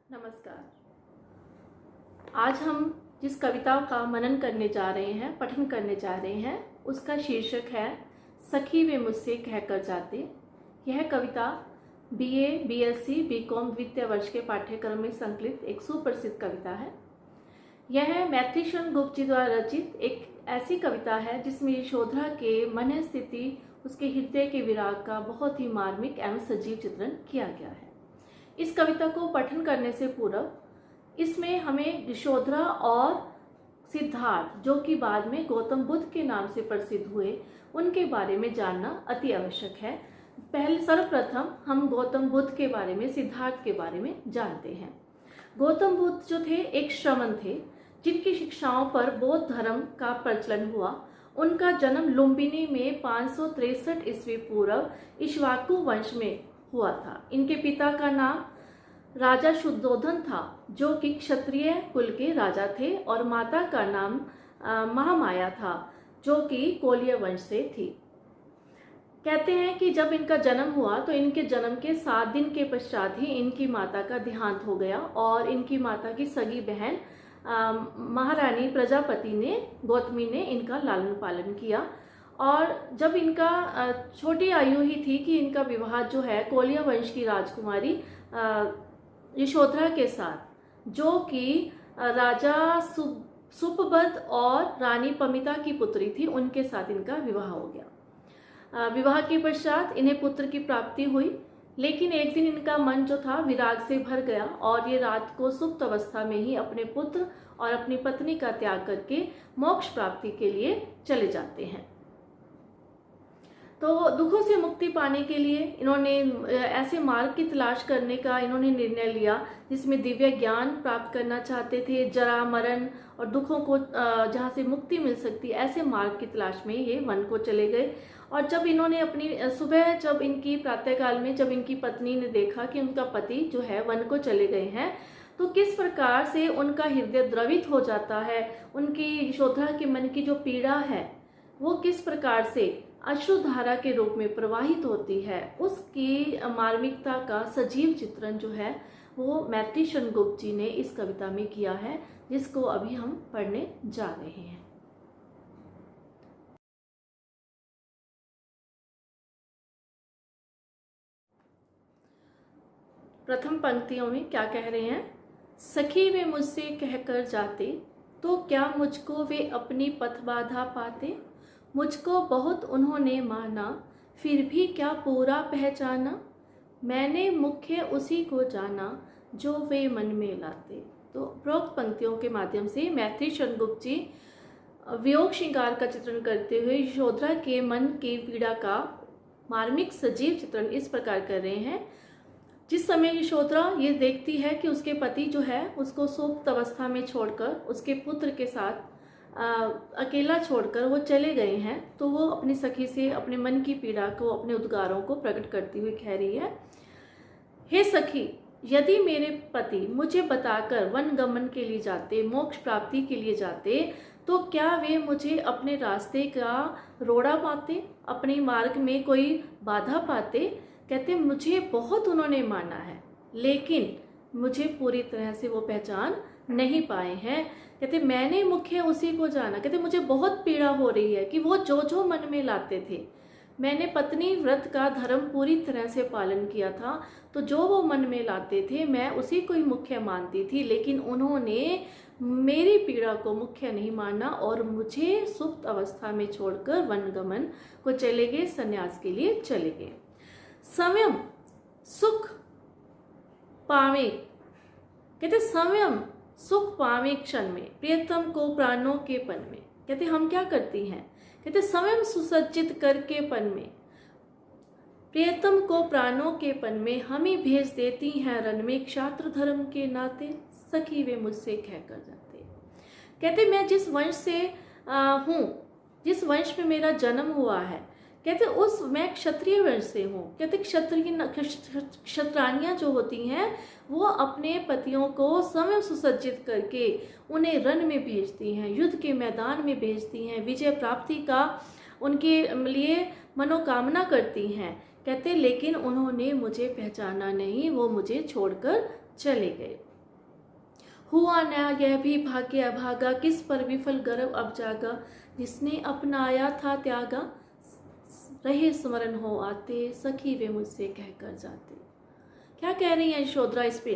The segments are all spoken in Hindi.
नमस्कार। आज हम जिस कविता का मनन करने जा रहे हैं, पठन करने जा रहे हैं, उसका शीर्षक है सखी वे मुझसे कहकर जाते। यह कविता बीए, बीएससी, बीकॉम द्वितीय वर्ष के पाठ्यक्रम में संकलित एक सुप्रसिद्ध कविता है। यह मैथिली शरण गुप्त जी द्वारा रचित एक ऐसी कविता है जिसमें यशोधरा के मन स्थिति, उसके हृदय के विराग का बहुत ही मार्मिक एवं सजीव चित्रण किया गया है। इस कविता को पठन करने से पूर्व इसमें हमें यशोधरा और सिद्धार्थ, जो कि बाद में गौतम बुद्ध के नाम से प्रसिद्ध हुए, उनके बारे में जानना अति आवश्यक है। पहले सर्वप्रथम हम गौतम बुद्ध के बारे में, सिद्धार्थ के बारे में जानते हैं। गौतम बुद्ध जो थे एक श्रमण थे, जिनकी शिक्षाओं पर बौद्ध धर्म का प्रचलन हुआ। उनका जन्म लुम्बिनी में 563 ईस्वी पूर्व इक्ष्वाकु वंश में हुआ था। इनके पिता का नाम राजा शुद्धोधन था, जो कि क्षत्रिय कुल के राजा थे, और माता का नाम महामाया था, जो कि कोलिय वंश से थी। कहते हैं कि जब इनका जन्म हुआ तो इनके जन्म के 7 दिन के पश्चात ही इनकी माता का देहांत हो गया, और इनकी माता की सगी बहन महारानी प्रजापति ने, गौतमी ने इनका लालन पालन किया। और जब इनका छोटी आयु ही थी कि इनका विवाह जो है कोलिया वंश की राजकुमारी यशोधरा के साथ, जो कि राजा सुपबद और रानी पमिता की पुत्री थी, उनके साथ इनका विवाह हो गया। विवाह के पश्चात इन्हें पुत्र की प्राप्ति हुई, लेकिन एक दिन इनका मन जो था विराग से भर गया और ये रात को सुप्त अवस्था में ही अपने पुत्र और अपनी पत्नी का त्याग करके मोक्ष प्राप्ति के लिए चले जाते हैं। तो दुखों से मुक्ति पाने के लिए इन्होंने ऐसे मार्ग की तलाश करने का इन्होंने निर्णय लिया जिसमें दिव्य ज्ञान प्राप्त करना चाहते थे। जरा, मरण और दुखों को जहाँ से मुक्ति मिल सकती, ऐसे मार्ग की तलाश में ये वन को चले गए। और जब इन्होंने अपनी सुबह, जब इनकी प्रातःकाल में जब इनकी पत्नी ने देखा कि उनका पति जो है वन को चले गए हैं, तो किस प्रकार से उनका हृदय द्रवित हो जाता है, उनकी यशोधरा के मन की जो पीड़ा है वो किस प्रकार से अश्रुधारा के रूप में प्रवाहित होती है, उसकी मार्मिकता का सजीव चित्रण जो है वो मैथिली शरण गुप्त जी ने इस कविता में किया है, जिसको अभी हम पढ़ने जा रहे हैं। प्रथम पंक्तियों में क्या कह रहे हैं? सखी वे मुझसे कहकर जाते, तो क्या मुझको वे अपनी पथबाधा पाते। मुझको बहुत उन्होंने माना, फिर भी क्या पूरा पहचाना। मैंने मुख्य उसी को जाना, जो वे मन में लाते। तो उपरोक्त पंक्तियों के माध्यम से मैथिली शरण गुप्त जी वियोग श्रृंगार का चित्रण करते हुए यशोधरा के मन की पीड़ा का मार्मिक सजीव चित्रण इस प्रकार कर रहे हैं। जिस समय यशोधरा ये देखती है कि उसके पति जो है उसको सुप्त अवस्था में छोड़कर, उसके पुत्र के साथ अकेला छोड़कर वो चले गए हैं, तो वो अपनी सखी से अपने मन की पीड़ा को, अपने उद्गारों को प्रकट करती हुई कह रही है, हे सखी, यदि मेरे पति मुझे बताकर वन गमन के लिए जाते, मोक्ष प्राप्ति के लिए जाते, तो क्या वे मुझे अपने रास्ते का रोड़ा पाते, अपने मार्ग में कोई बाधा पाते। कहते मुझे बहुत उन्होंने माना है, लेकिन मुझे पूरी तरह से वो पहचान नहीं पाए हैं। कहते मैंने मुख्य उसी को जाना। कहते मुझे बहुत पीड़ा हो रही है कि वो जो जो मन में लाते थे, मैंने पत्नी व्रत का धर्म पूरी तरह से पालन किया था, तो जो वो मन में लाते थे मैं उसी को ही मुख्य मानती थी, लेकिन उन्होंने मेरी पीड़ा को मुख्य नहीं माना और मुझे सुप्त अवस्था में छोड़कर वनगमन को चले गए, संन्यास के लिए चले गए। स्वयं सुख पावे, कहते स्वयं सुख पावे क्षण में, प्रियतम को प्राणों के पन में। कहते हम क्या करती हैं? कहते स्वयं सुसज्जित करके पन में, प्रियतम को प्राणों के पन में, हमें भेज देती हैं रण में, क्षात्र धर्म के नाते, सखी वे मुझसे कहकर जाते। कहते मैं जिस वंश से हूँ, जिस वंश में मेरा जन्म हुआ है, कहते उस मैं क्षत्रिय वंश से हूँ। कहते क्षत्रानियाँ जो होती हैं वो अपने पतियों को स्वयं सुसज्जित करके उन्हें रण में भेजती हैं, युद्ध के मैदान में भेजती हैं, विजय प्राप्ति का उनके लिए मनोकामना करती हैं। कहते लेकिन उन्होंने मुझे पहचाना नहीं, वो मुझे छोड़कर चले गए। हुआ ना यह भी भाग्य अभागा, किस पर विफल गर्व अब जागा। जिसने अपनाया था त्यागा, रहे स्मरण हो आते, सखी वे मुझसे कहकर जाते। क्या कह रही है यशोधरा इस पे?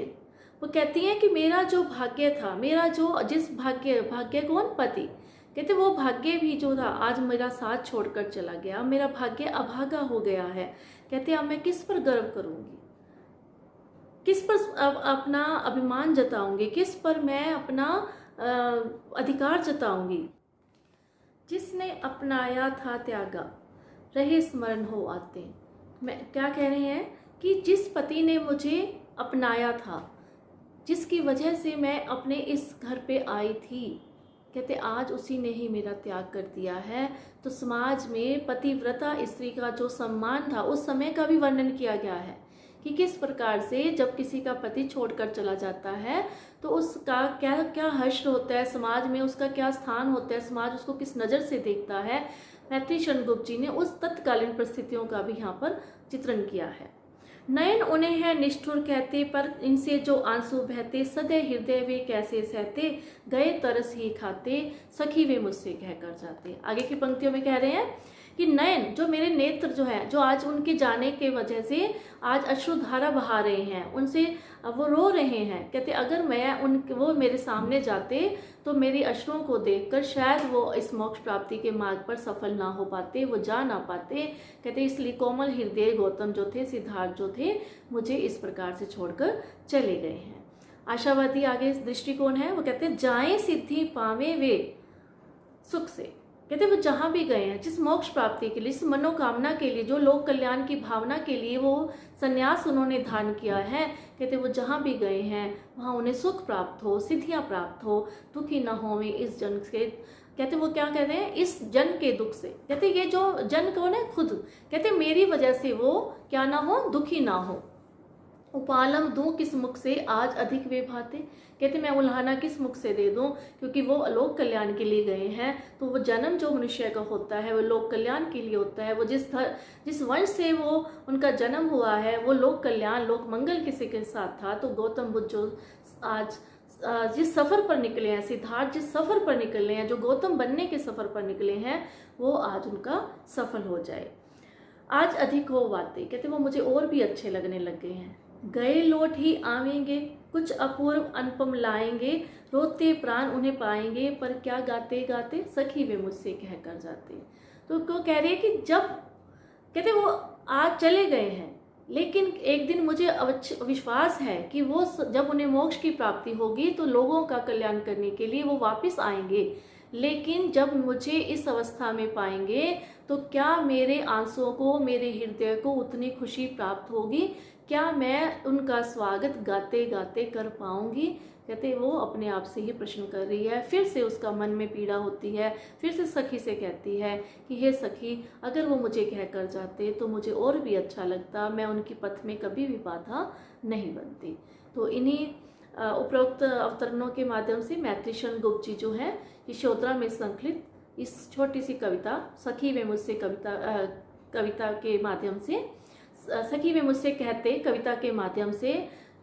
वो कहती हैं कि मेरा जो भाग्य था, मेरा जो जिस भाग्य कौन? पति। कहते वो भाग्य भी जो था आज मेरा साथ छोड़कर चला गया, मेरा भाग्य अभागा हो गया है। कहते अब मैं किस पर गर्व करूंगी, किस पर अपना अभिमान जताऊंगी, किस पर मैं अपना अधिकार जताऊंगी। जिसने अपनाया था त्यागा, रहे स्मरण हो आते। मैं क्या कह रहे हैं कि जिस पति ने मुझे अपनाया था, जिसकी वजह से मैं अपने इस घर पे आई थी, कहते आज उसी ने ही मेरा त्याग कर दिया है। तो समाज में पतिव्रता स्त्री का जो सम्मान था उस समय का भी वर्णन किया गया है कि किस प्रकार से जब किसी का पति छोड़कर चला जाता है तो उसका क्या क्या हर्ष होता है, समाज में उसका क्या स्थान होता है, समाज उसको किस नज़र से देखता है। मैत्री शरणगुप्त जी ने उस तत्कालीन परिस्थितियों का भी यहाँ पर चित्रण किया है। नयन उन्हें है निष्ठुर कहते, पर इनसे जो आंसू बहते, सदै हृदय वे कैसे सहते, गए तरस ही खाते, सखी वे मुझसे कहकर जाते। आगे की पंक्तियों में कह रहे हैं कि नयन जो मेरे नेत्र जो है, जो आज उनके जाने के वजह से आज अश्रुधारा बहा रहे हैं, उनसे वो रो रहे हैं। कहते अगर मैं वो मेरे सामने जाते तो मेरी अश्रुओं को देखकर शायद वो इस मोक्ष प्राप्ति के मार्ग पर सफल ना हो पाते, वो जा ना पाते। कहते इसलिए कोमल हृदय गौतम जो थे, सिद्धार्थ जो थे, मुझे इस प्रकार से छोड़कर चले गए हैं। आशावादी आगे दृष्टिकोण है, वो कहते जाएं सिद्धि पावे वे सुख से। कहते वो जहाँ भी गए हैं, जिस मोक्ष प्राप्ति के लिए, जिस मनोकामना के लिए, जो लोक कल्याण की भावना के लिए वो संन्यास उन्होंने धारण किया है, कहते वो जहाँ भी गए हैं वहाँ उन्हें सुख प्राप्त हो, सिद्धियाँ प्राप्त हो, दुखी न हो वे इस जन से। कहते वो क्या कह रहे हैं, इस जन के दुख से। कहते ये जो जन कौन है? खुद। कहते मेरी वजह से वो क्या ना हो, दुखी ना हो। उपालम दूं किस मुख से आज अधिक वे भाते। कहते मैं उल्हाना किस मुख से दे दूं, क्योंकि वो लोक कल्याण के लिए गए हैं। तो वो जन्म जो मनुष्य का होता है वो लोक कल्याण के लिए होता है। वो जिस वंश से वो उनका जन्म हुआ है वो लोक कल्याण, लोक मंगल किसी के साथ था। तो गौतम बुद्ध जो आज जिस सफ़र पर निकले हैं, सिद्धार्थ जिस सफ़र पर निकले हैं, जो गौतम बनने के सफ़र पर निकले हैं, वो आज उनका सफल हो जाए। आज अधिक हो बातें। कहते वो मुझे और भी अच्छे लगने लग गए हैं। गए लौट ही आवेंगे, कुछ अपूर्व अनुपम लाएंगे, रोते प्राण उन्हें पाएंगे, पर क्या गाते गाते सखी वे मुझसे कहकर जाते। तो वो कह रही है कि जब कहते वो आज चले गए हैं, लेकिन एक दिन मुझे विश्वास है कि वो जब उन्हें मोक्ष की प्राप्ति होगी तो लोगों का कल्याण करने के लिए वो वापस आएंगे। लेकिन जब मुझे इस अवस्था में पाएंगे तो क्या मेरे आंसुओं को, मेरे हृदय को उतनी खुशी प्राप्त होगी? क्या मैं उनका स्वागत गाते गाते कर पाऊंगी? कहते वो अपने आप से ही प्रश्न कर रही है। फिर से उसका मन में पीड़ा होती है, फिर से सखी से कहती है कि हे सखी, अगर वो मुझे कहकर जाते तो मुझे और भी अच्छा लगता, मैं उनकी पथ में कभी भी बाधा नहीं बनती। तो इन्हीं उपरोक्त अवतरणों के माध्यम से मैत्री शरणगुप्त जी जो है यशोधरा में संकलित इस छोटी सी कविता सखी वे मुझसे कविता के माध्यम से, सखी वे मुझसे कहते कविता के माध्यम से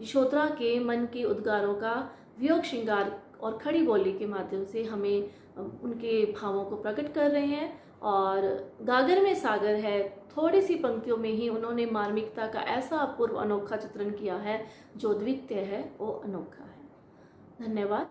यशोधरा के मन के उद्गारों का वियोग श्रृंगार और खड़ी बोली के माध्यम से हमें उनके भावों को प्रकट कर रहे हैं। और गागर में सागर है, थोड़ी सी पंक्तियों में ही उन्होंने मार्मिकता का ऐसा अपूर्व अनोखा चित्रण किया है जो द्वितीय है, वो अनोखा है। धन्यवाद।